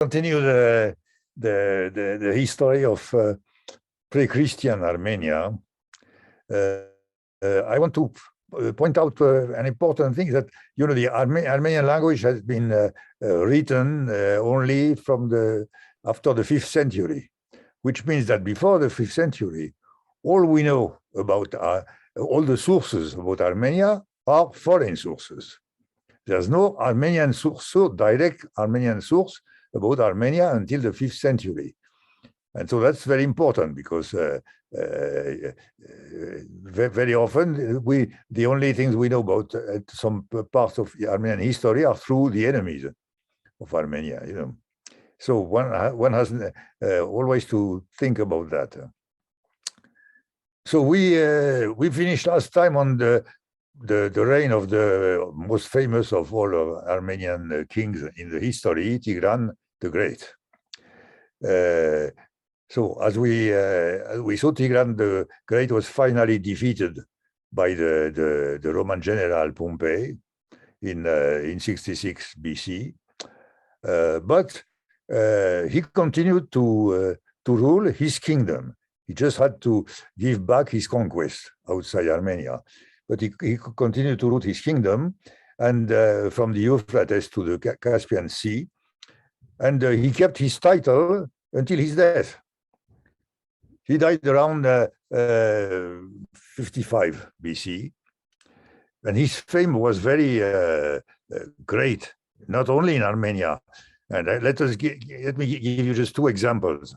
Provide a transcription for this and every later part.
continue the history of pre-Christian Armenia. I want to point out an important thing, that the Armenian language has been written only from after the 5th century, which means that before the 5th century, all we know about all the sources about Armenia are foreign sources. There's no Armenian source, direct Armenian source about Armenia until the 5th century. And so that's very important, because very often the only things we know about some parts of Armenian history are through the enemies of Armenia. So one has always to think about that. So we finished last time on the reign of the most famous of all Armenian kings in the history, Tigran the Great. So as we saw, Tigran the Great was finally defeated by the Roman general Pompey in 66 BC, but he continued to rule his kingdom. He just had to give back his conquest outside Armenia, but he continued to rule his kingdom, and from the Euphrates to the Caspian Sea, and he kept his title until his death. He died around 55 BC, and his fame was very great, not only in Armenia. And let me give you just two examples.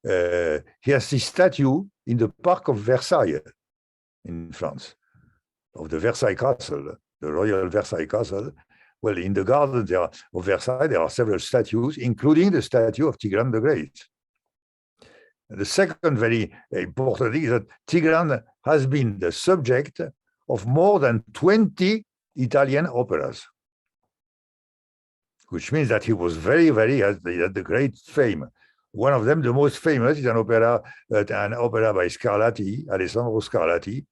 He has this statue in the Park of Versailles in France, of the Versailles Castle, the Royal Versailles Castle. Well, in the garden of Versailles, there are several statues, including the statue of Tigran the Great. The second very important thing is that Tigran has been the subject of more than 20 Italian operas, which means that he was very, very had the great fame. One of them, the most famous, is an opera by Scarlatti, Alessandro Scarlatti,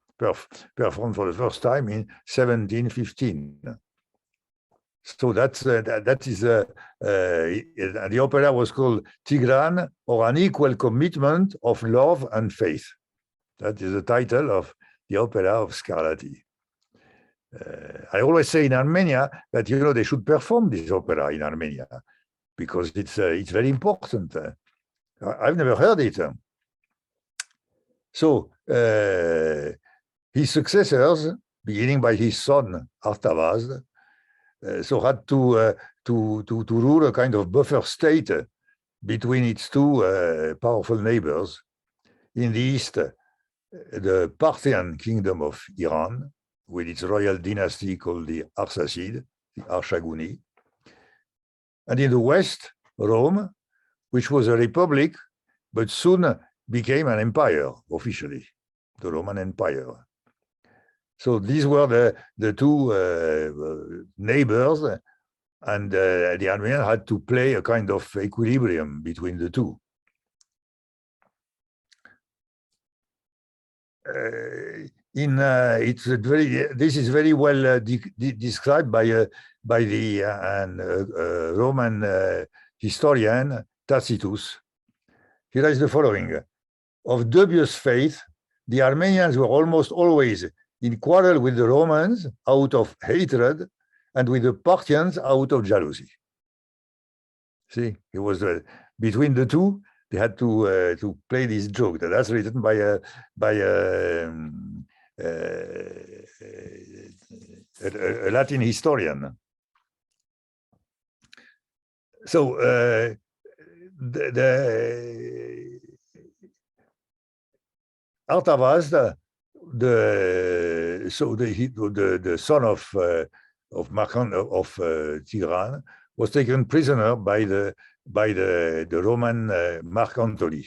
performed for the first time in 1715. So that is the opera was called Tigran, or An Equal Commitment of Love and Faith. That is the title of the opera of Scarlatti. I always say in Armenia that they should perform this opera in Armenia, because it's very important. I've never heard it. So his successors, beginning by his son Artavasd, so had to rule a kind of buffer state between its two powerful neighbors. In the east, the Parthian kingdom of Iran, with its royal dynasty called the Arsacid, the Arshaguni. And in the west, Rome, which was a republic, but soon became an empire officially, the Roman Empire. So these were the two neighbors, and the Armenians had to play a kind of equilibrium between the two. This is very well described by the Roman historian Tacitus. He writes the following: of dubious faith, the Armenians were almost always in quarrel with the Romans out of hatred, and with the Parthians out of jealousy. See, it was between the two. They had to play this joke. That's written by a Latin historian. So the Artavasd, the son of Tigran, was taken prisoner by the Roman Mark Antony.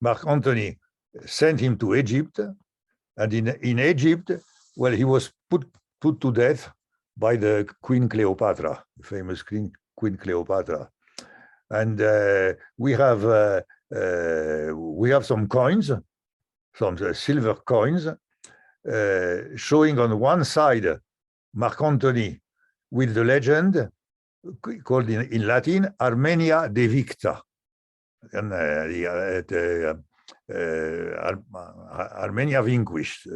Mark Antony sent him to Egypt, and in Egypt, well, he was put to death by the Queen Cleopatra, the famous Queen Cleopatra. And we have some coins, some silver coins, showing on one side Mark Antony with the legend, called in Latin Armenia devicta, and Armenia vanquished,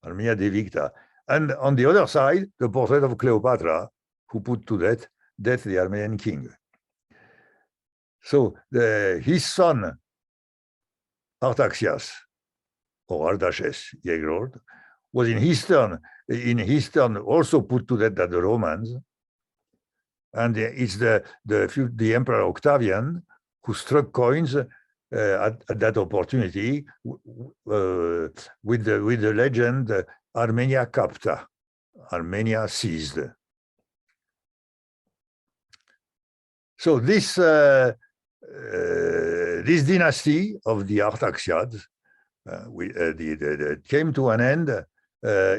Armenia devicta. And on the other side, the portrait of Cleopatra, who put to death the Armenian king. So his son, Artaxias, or Artaxerxes, Yegrod, was in his turn also put to death by the Romans. And it's the Emperor Octavian who struck coins at that opportunity with the legend Armenia capta, Armenia seized. So this dynasty of the Artaxiads came to an end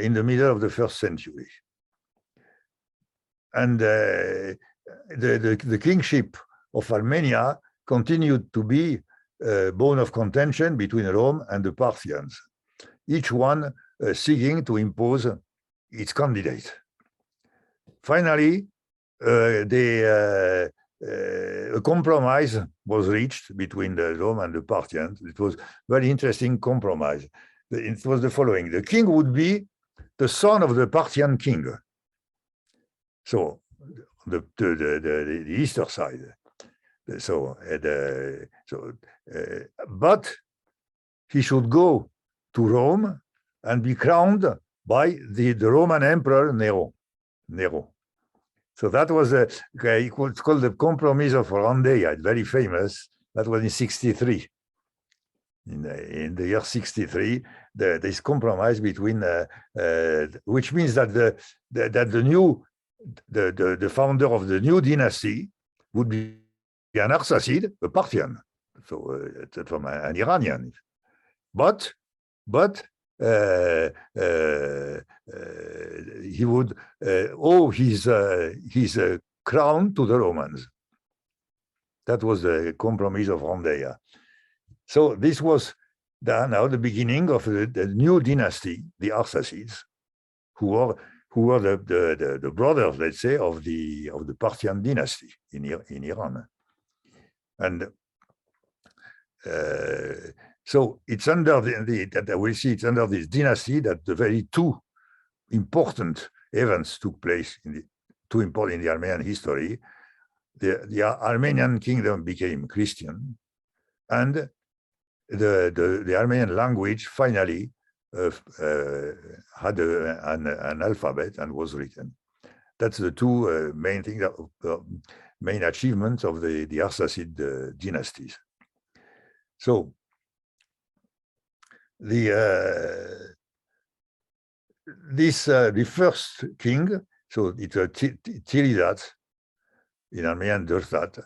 in the middle of the 1st century. And the kingship of Armenia continued to be a bone of contention between Rome and the Parthians, each one seeking to impose its candidate. Finally, a compromise was reached between the Rome and the Parthians. It was a very interesting compromise. It was the following: the king would be the son of the Parthian king. So the eastern side. But he should go to Rome and be crowned by the Roman Emperor Nero. So that was it's called the Compromise of Rhandeia, very famous. That was in 63. In the year 63, this compromise between, which means that the founder of the new dynasty would be an Arsacid, a Parthian, so from an Iranian. But he would owe his crown to the Romans. That was the Compromise of Rhandeia. So this was now the beginning of the new dynasty, the Arsacids, who were the brothers, let's say, of the Parthian dynasty in Iran. And so it's under we'll see it's under this dynasty that the very two important events took place two important in the Armenian history. The Armenian kingdom became Christian, and the Armenian language finally had an alphabet and was written. That's the two main things, main achievements of the Arsacid dynasties. So the first king, so it's a Tiridat in Armenian Dursat,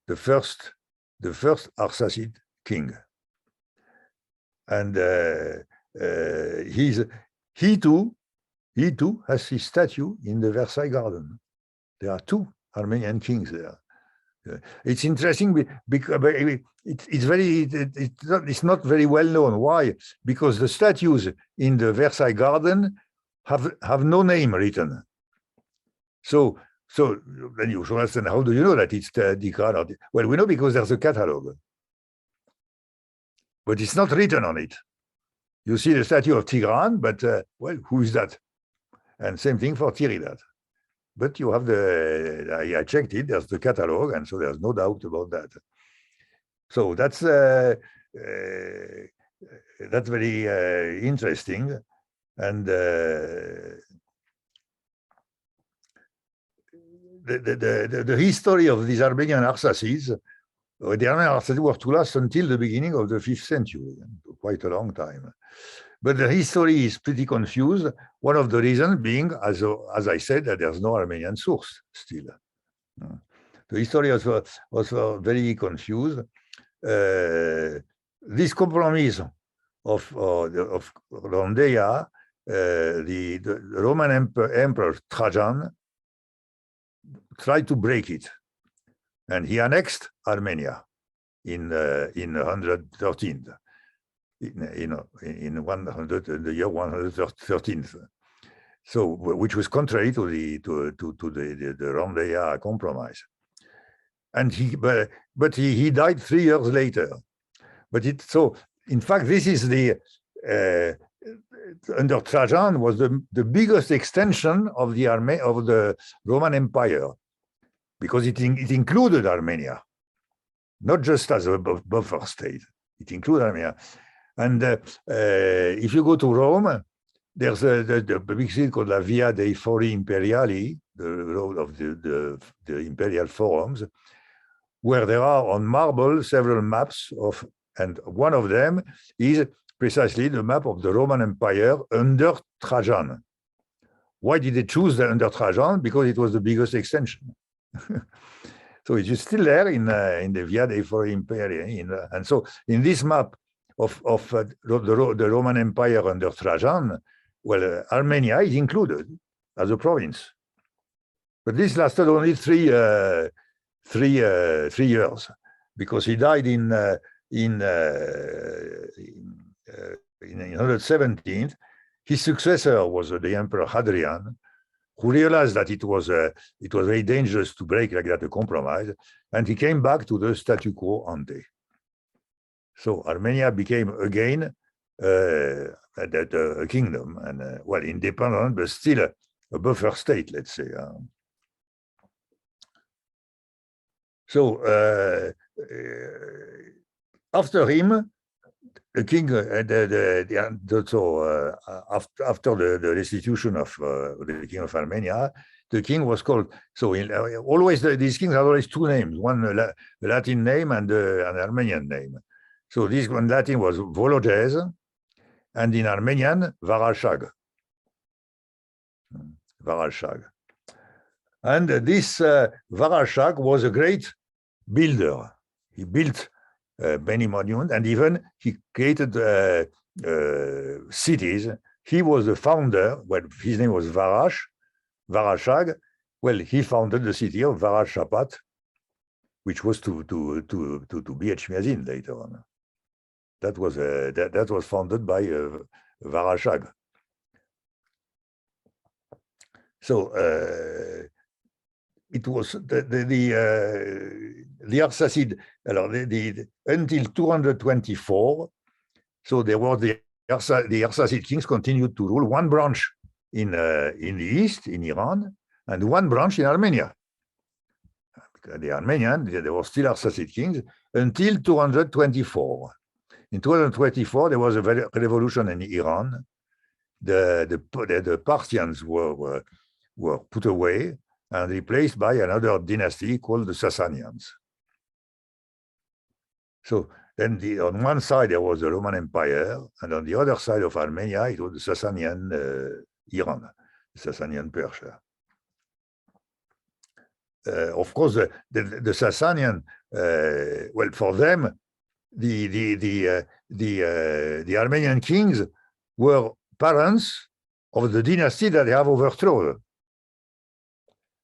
the first Arsacid king, and he too has his statue in the Versailles Garden. There are two Armenian kings there. It's interesting because it's not very well known. Why? Because the statues in the Versailles Garden have no name written. So then you should understand, how do you know that it's Tigran? Well, we know because there's a catalog, but it's not written on it. You see the statue of Tigran, but well, who is that? And same thing for Tiridat. But you have I checked it, there's the catalog, and so there's no doubt about that. So that's very interesting. And the history of these Armenian Arsacids, the Armenian Arsacids were to last until the beginning of the 5th century, quite a long time. But the history is pretty confused. One of the reasons being, as I said, that there's no Armenian source still. The history was very confused. This compromise of Rhandeia, the Roman Emperor Trajan tried to break it, and he annexed Armenia in 113. In the year 113. So, which was contrary to the Rondéa compromise. And but he died 3 years later. But in fact, this is the under Trajan was the biggest extension of the Roman Empire, because it included Armenia, not just as a buffer state. It included Armenia. And if you go to Rome, there's the big city called la Via dei Fori Imperiali, the road of the imperial forums, where there are on marble several maps and one of them is precisely the map of the Roman Empire under Trajan. Why did they choose the under Trajan? Because it was the biggest extension. So it is still there in the Via dei Fori Imperii. And so in this map of the Roman Empire under Trajan, well, Armenia is included as a province. But this lasted only three years, because he died in 117. His successor was the Emperor Hadrian, who realized that it was very dangerous to break like that a compromise, and he came back to the statu quo ante. So Armenia became again a kingdom, and well, independent, but still a buffer state, let's say. So after him, the king, after the restitution of the king of Armenia, the king was called, so always these kings have always two names, one a Latin name and an Armenian name. So this one Latin was Vologes, and in Armenian, Varashag. Varashag. And this Varashag was a great builder. He built many monuments, and even he created cities. He was the founder. Well, his name was Varashag. Well, he founded the city of Varashapat, which was to be Echmiadzin later on. That was founded by Varashag. So it was the Arsacid. Until 224, so there was the Arsacid kings continued to rule, one branch in the east in Iran and one branch in Armenia. The Armenian, there were still Arsacid kings until 224. In 224, there was a revolution in Iran. The Parthians were put away and replaced by another dynasty called the Sasanians. So then on one side there was the Roman Empire, and on the other side of Armenia it was the Sasanian Iran, the Sasanian Persia. Of course, the Sasanian, well, for them, the Armenian kings were parents of the dynasty that they have overthrown.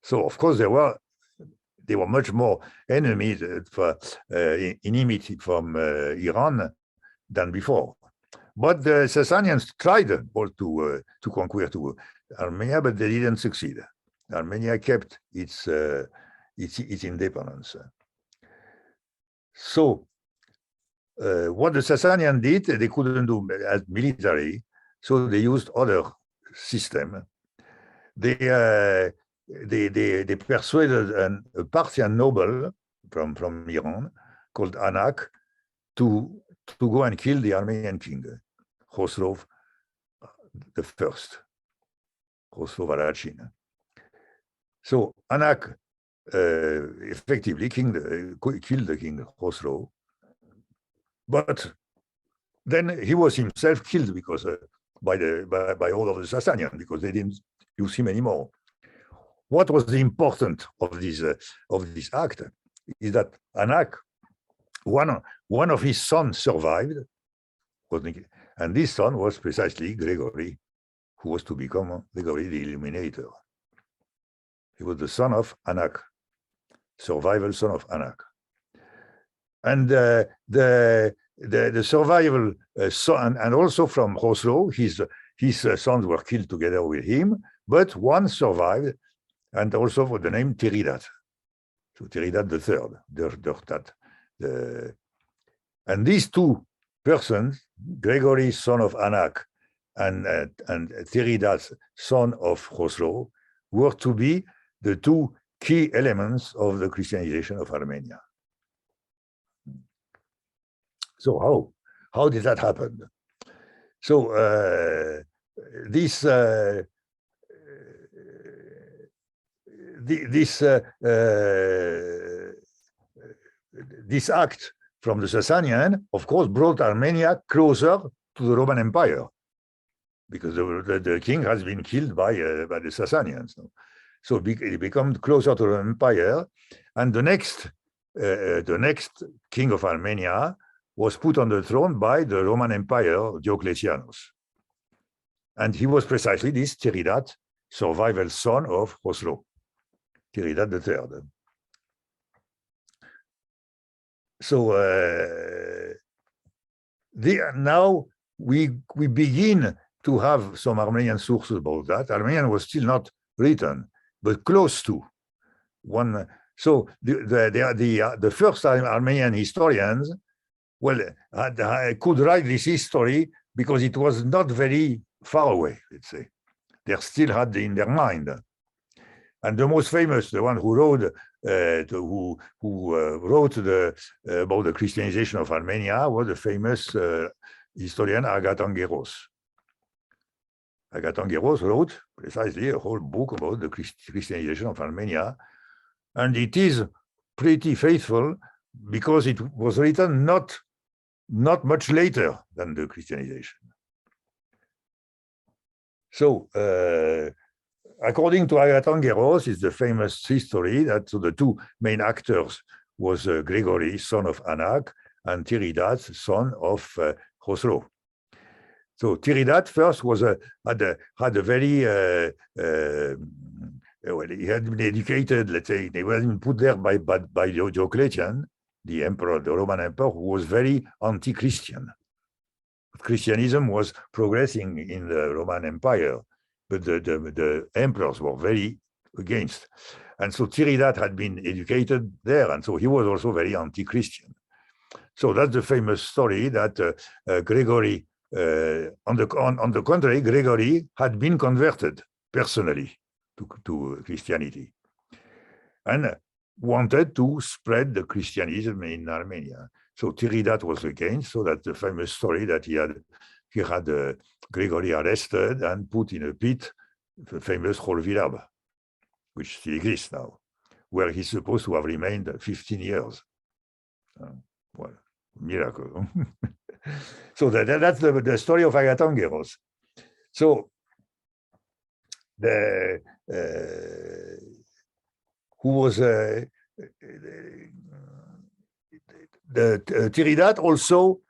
So of course they were much more enemies enmity from Iran than before. But the Sasanians tried to conquer Armenia, but they didn't succeed. Armenia kept its independence. So what the Sasanians did, they couldn't do as military, so they used other system. They persuaded a Parthian noble from Iran called Anak to go and kill the Armenian king, Khosrow I, Khosrow Arachin. So Anak effectively killed the king Khosrow, but then he was himself killed because by all of the Sasanians, because they didn't use him anymore. What was the importance of this act is that Anak, one of his sons survived, and this son was precisely Gregory, who was to become Gregory the Illuminator. He was the son of Anak, survival son of Anak. And the survival son, and also from Khosrow, his sons were killed together with him, but one survived, and also for the name Tiridat. So Tiridat III, and these two persons, Gregory, son of Anak, and Tiridat, son of Khosrow, were to be the two key elements of the Christianization of Armenia. So how did that happen? So this act from the Sasanian, of course, brought Armenia closer to the Roman Empire, because the king has been killed by the Sasanians. So it becomes closer to the Empire, and the next king of Armenia was put on the throne by the Roman Empire, Diocletianus. And he was precisely this Tiridat, survival son of Khosrow, Tiridat III. So now we begin to have some Armenian sources about that. Armenian was still not written, but close to one. So the first Armenian historians, well, could write this history because it was not very far away, let's say. They still had in their mind. And the most famous, the one who wrote about the Christianization of Armenia, was the famous historian Agathongeros. Agathongeros wrote precisely a whole book about the Christianization of Armenia, and it is pretty faithful because it was written not much later than the Christianization. So, according to Agathongeros, it's the famous history that the two main actors was Gregory, son of Anak, and Tiridat, son of Khosrow. So Tiridat first was had a very well, he had been educated. Let's say they were put there by Diocletian, the emperor, the Roman emperor, who was very anti-Christian. Christianism was progressing in the Roman Empire, but the emperors were very against. And so Tiridat had been educated there, and so he was also very anti-Christian. So that's the famous story that Gregory, on the contrary, Gregory had been converted personally to Christianity and wanted to spread the Christianism in Armenia. So Tiridat was against, so that's the famous story that he had Gregory arrested and put in a pit, the famous Holvilab, which still exists now, where he's supposed to have remained 15 years. Well, miracle. So that's the story of Agathongeros. So who was the Tiridat also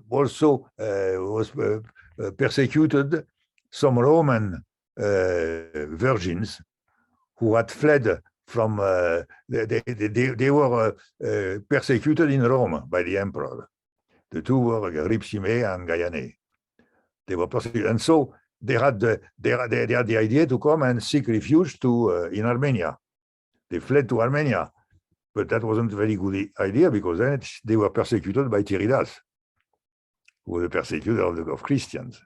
was persecuted some Roman virgins who had fled from they were persecuted in Rome by the emperor. The two were Ripsime and Gaiane. They were persecuted, and so they had the idea to come and seek refuge in Armenia. They fled to Armenia, but that wasn't a very good idea because then they were persecuted by Tiridat, who was the persecutor of Christians.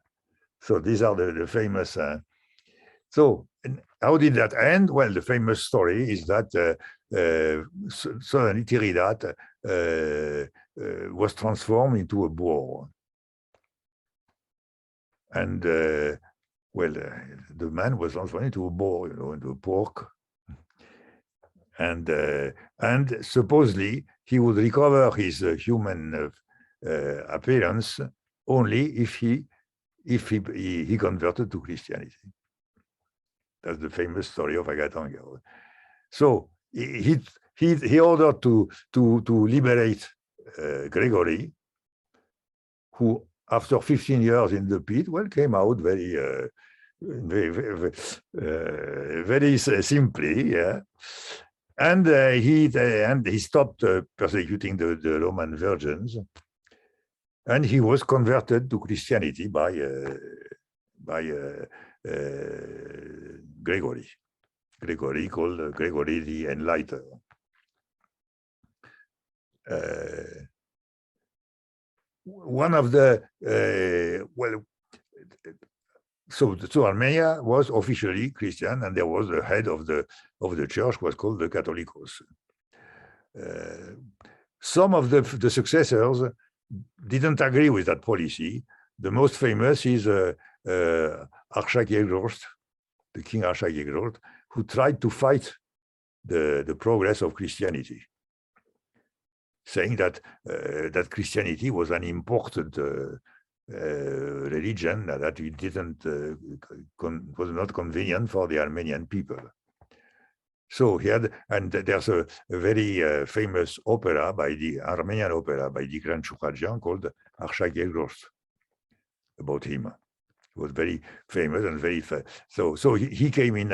So these are the famous. So how did that end? Well, the famous story is that suddenly Tiridat was transformed into a boar. And well, the man was transformed into a boar, into a pork. And supposedly he would recover his human appearance only if he converted to Christianity. That's the famous story of Agathongeros. So he ordered to liberate Gregory, who after 15 years in the pit, well, came out very simply, yeah. And he stopped persecuting the Roman virgins, and he was converted to Christianity by Gregory. Gregory, called Gregory the Enlightener. One of the, so Armenia was officially Christian, and there was the head of the church was called the Catholicos. Some of the successors didn't agree with that policy. The most famous is Arshak-Yegrost, the King Arshak-Yegrost, who tried to fight the progress of Christianity, saying that that Christianity was an important religion, that it didn't was not convenient for the Armenian people. So he had, and there's a very famous opera by the Armenian opera by the Grand Chukhajian called Arshak-Yegrost about him. He was very famous and very so he came in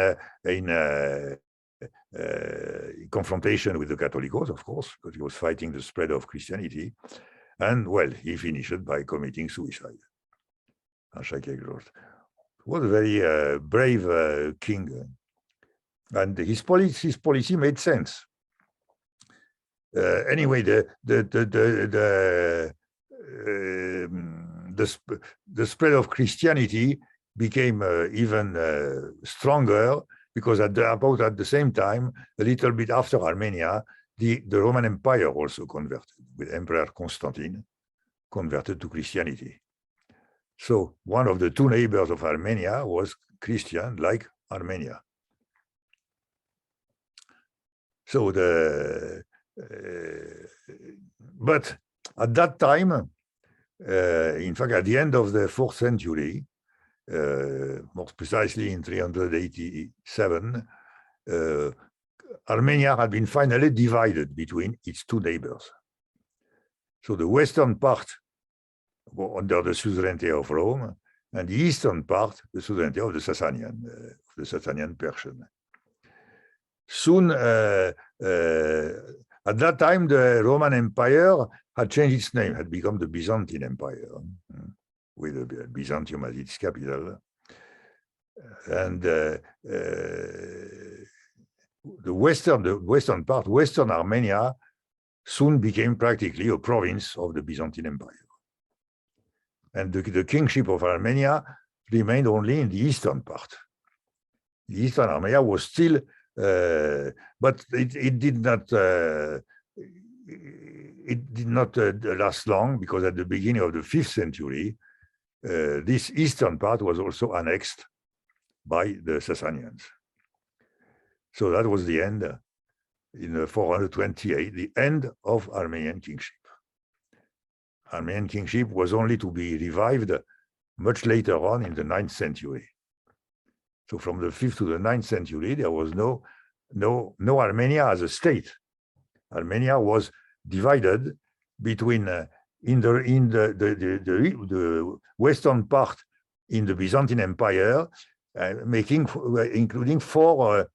confrontation with the Catholicos, of course, because he was fighting the spread of Christianity, and well, he finished it by committing suicide. Arshak-Yegrost was a very brave king, and his policy made sense. Anyway, the spread of Christianity became even stronger, because at the same time, a little bit after Armenia, the Roman Empire also converted, with Emperor Constantine converted to Christianity. So one of the two neighbors of Armenia was Christian, like Armenia. So but at that time, in fact, at the end of the 4th century, more precisely in 387, Armenia had been finally divided between its two neighbors. So the western part under the suzerainty of Rome, and the eastern part, the suzerainty of the Sasanian Persian. Soon, at that time, the Roman Empire had changed its name, had become the Byzantine Empire, with Byzantium as its capital. And the western part, Western Armenia, soon became practically a province of the Byzantine Empire. And the kingship of Armenia remained only in the eastern part. The Eastern Armenia was still, but it did not last long, because at the beginning of the 5th century, this eastern part was also annexed by the Sasanians. So that was the end, in 428, the end of Armenian kingship. Armenian kingship was only to be revived much later on in the 9th century. So from the 5th to the 9th century, there was no Armenia as a state. Armenia was divided between in the western part in the Byzantine Empire, including four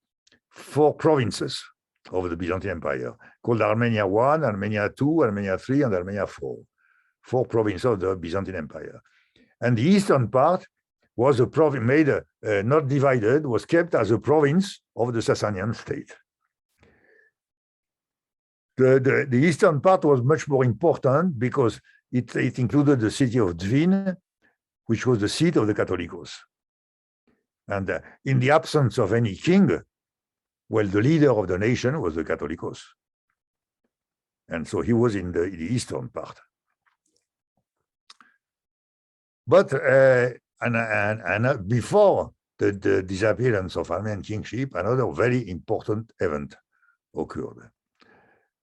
provinces of the Byzantine Empire, called Armenia I, Armenia II, Armenia III, and Armenia IV. 4 provinces of the Byzantine Empire. And the eastern part was a province made, not divided, was kept as a province of the Sasanian state. The eastern part was much more important because it included the city of Dvin, which was the seat of the Catholicos. And in the absence of any king, well, the leader of the nation was the Catholicos. And so he was in the eastern part. But before the disappearance of Armenian kingship, another very important event occurred.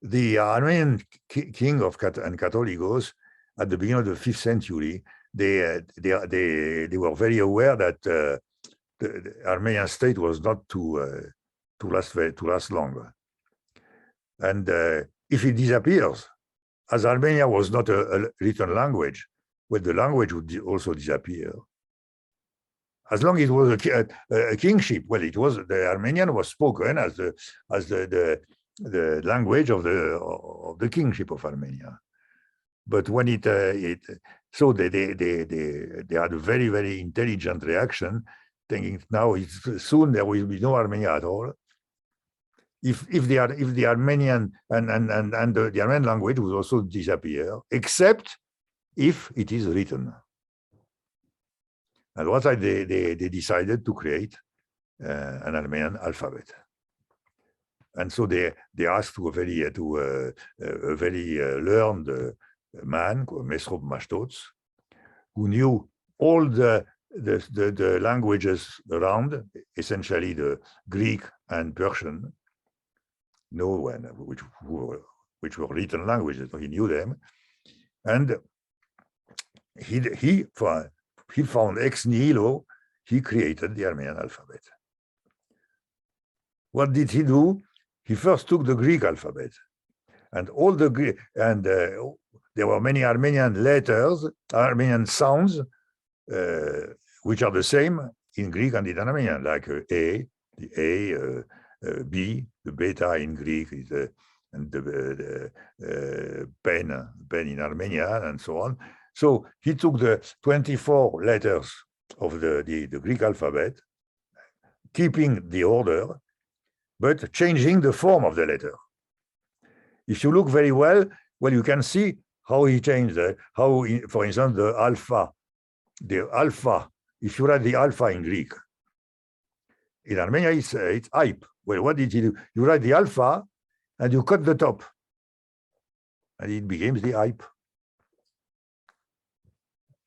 The Armenian king and Catholicos, at the beginning of the 5th century, they were very aware that the Armenian state was not to last longer. And if it disappears, as Armenia was not a written language, well, the language would also disappear. As long as it was a kingship, well, it was, the Armenian was spoken as the language of the kingship of Armenia. But when so they had a very, very intelligent reaction. thinking now soon there will be no Armenia at all. If the Armenian and the Armenian language will also disappear, except if it is written. And what they decided to create an Armenian alphabet. And so they asked to a very learned man called Mesrop Mashtots, who knew all the languages around, essentially the Greek and Persian, which were written languages, so he knew them, and he found ex nihilo, he created the Armenian alphabet. What did he do? He first took the Greek alphabet, and all the Greek, and there were many Armenian letters, Armenian sounds, which are the same in Greek and in Armenian, like A, the A, B, the beta in Greek, and the pen in Armenian, and so on. So he took the 24 letters of the Greek alphabet, keeping the order, but changing the form of the letter. If you look very well, you can see how he changed it. For instance, the alpha, if you write the alpha in Greek, in Armenia it's hype. Well, what did he do? You write the alpha and you cut the top, and it becomes the hype.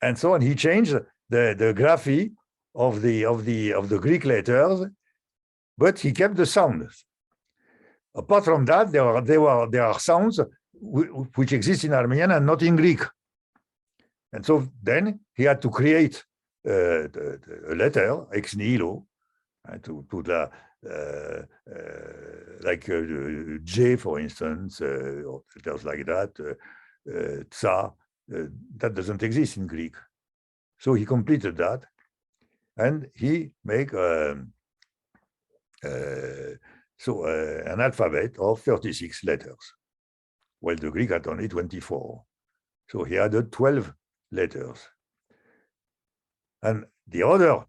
And so on. He changed the graphy of the Greek letters, but he kept the sound. Apart from that, there are sounds which exist in Armenian and not in Greek. And so then he had to create a letter, ex nihilo, to put like J, for instance, or letters like that, Tsa, that doesn't exist in Greek. So he completed that, and he made an alphabet of 36 letters, while the Greek had only 24. So he added 12 letters. And the other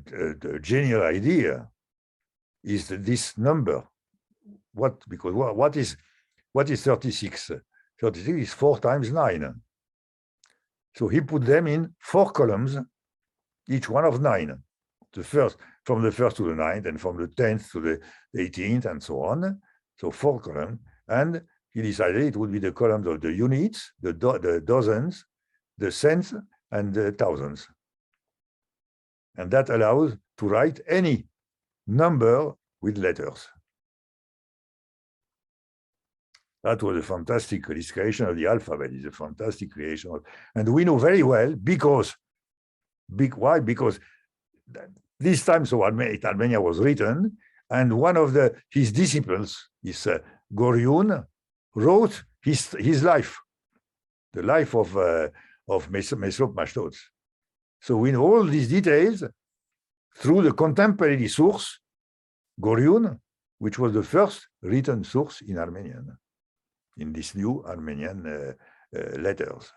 the general idea is that this number. What is 36? 36 is 4 times 9. So he put them in 4 columns, each one of 9. From the 1st to the 9th, and from the 10th to the 18th, and so on. So 4 columns. And he decided it would be the columns of the units, the dozens, the cents, and the thousands. And that allows to write any number with letters. That was a fantastic creation of the alphabet. It's a fantastic creation. And we know very well because why? Because this time, so Armenia was written, and one of his disciples, Goryun, wrote his life, the life of Mesrop Mashtots. So we know all these details through the contemporary source, Goryun, which was the first written source in Armenian, in these new Armenian letters.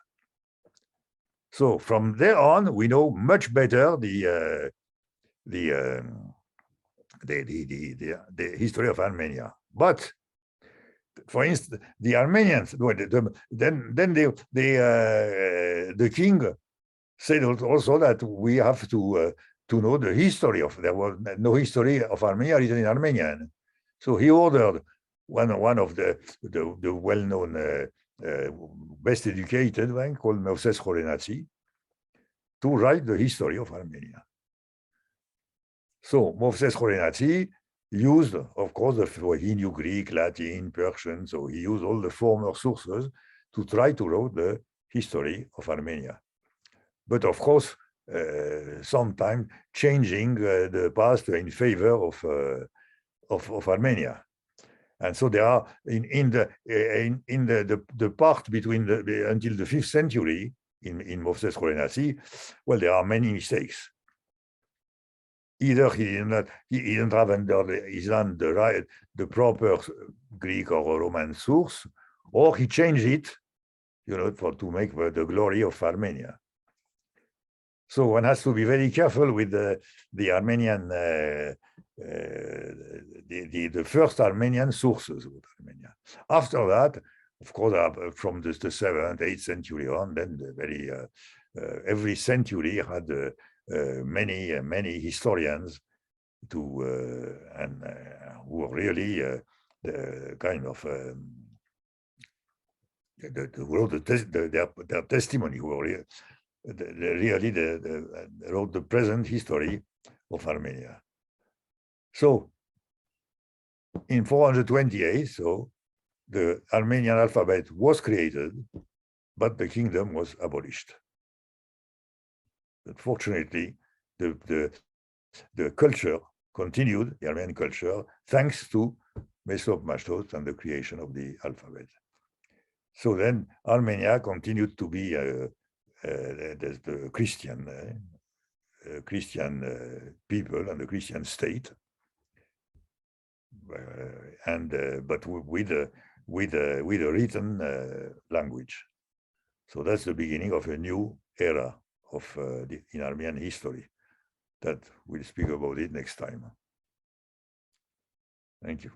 So from there on, we know much better the history of Armenia. But for instance, the Armenians, then the king said also that we have to know the history of. There was no history of Armenia written in Armenian, so he ordered one of the well-known, best educated one called Moses Khorenatsi to write the history of Armenia. So Moses Khorenatsi used, of course, he knew Greek, Latin, Persian, so he used all the former sources to try to write the history of Armenia. But of course, sometimes changing the past in favor of Armenia. And so there are in the part between until the 5th century in Moses Khorenatsi, well, there are many mistakes. Either he didn't have under his hand the proper Greek or Roman source, or he changed it, to make the glory of Armenia. So one has to be very careful with the Armenian, the first Armenian sources of Armenia. After that, of course, from the 7th, 8th century on, then every century had many historians who were really the kind of who wrote their testimony, who were really wrote the present history of Armenia. So in 428, so the Armenian alphabet was created, but the kingdom was abolished. Unfortunately, the culture continued, the Armenian culture, thanks to Mesop Mashtot and the creation of the alphabet. So then Armenia continued to be the Christian people and the Christian state, but with a written language. So that's the beginning of a new era of in Armenian history. That we'll speak about it next time. Thank you.